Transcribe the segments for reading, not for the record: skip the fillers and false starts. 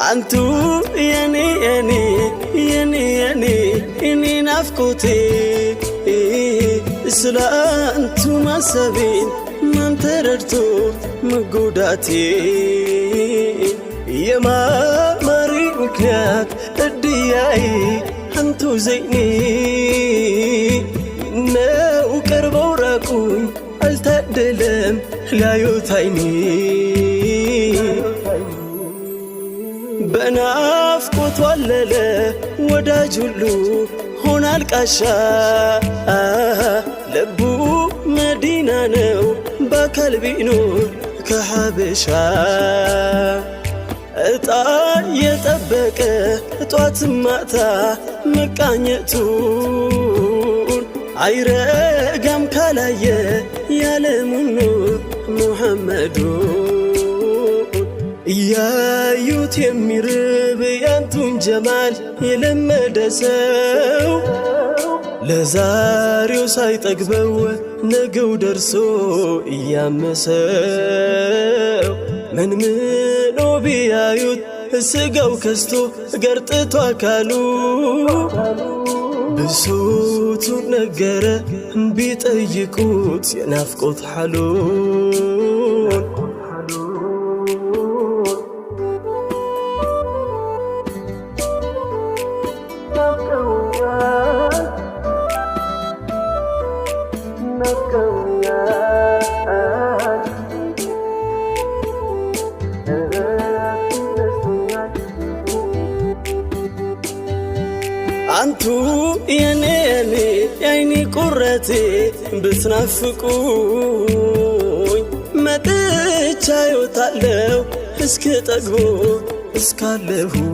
አንቱ የኔ ናፍቆቴ ስለ አንቱ ማሰቤን ማን ተረድቶ መጎዳቴ የማማሪ ምክንያት እድያይ አንቱ ዘይኔ ነው ቀርበው ራቁኝ አልታደለም ላዩት አይኔ በናፍቆት ዋለለ ወዳጅ ሁሉ ሆነ አልቃሻ ልቡ መዲና ነው በአካል ቢኖር ከሐበሻ እጣ የጠበቀ ጧት ማታ መቃኘቱን አይረጋም ካላየ ያለሙን ኑር ሙሐመዱን እያዩት የሚርብ ያንቱን ጀማል የለመደ ሰው ለዛሬው ሳይጠግበው ነገው ደርሶ እያመሰው መንምኖ ቢያዩት ስጋው ከስቶ ገርጥቶ አካሉ ብሶቱን ነገረ ቢጠይቁት የናፍቆት ሓሉን አንቱ የኔ የአይኔ ቁረቴ ብትናፍቁኝ መጥቻ ይወጣለው እስከ ጠግቦ እስካለሁኝ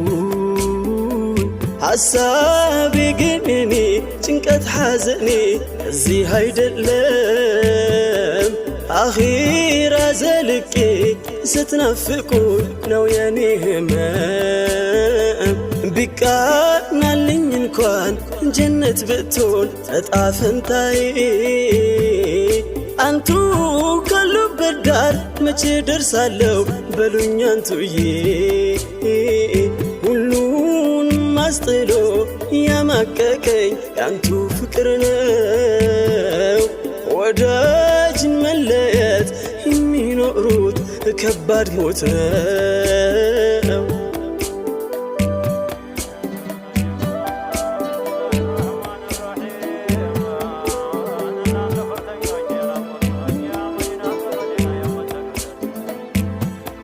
ሐሳቤ ግን እኔ ጭንቀት ሐዘኔ እዚህ አይደለም አኺራ ዘልቄ ስትናፍቁኝ ነው የኔ ህመም ቢቃናልኝ እንኳን ጀነት ብትሆን እጣ ፈንታዬ አንቱ ካሉበት ዳር መቼ ደርሳለሁ በሉኝ አንቱዬ ሁሉን ማስጥሎ ያማቀቀኝ ያንቱ ፍቅር ነው ወዳጅን መለየት የሚኖሩት ከባድ ሞት ነው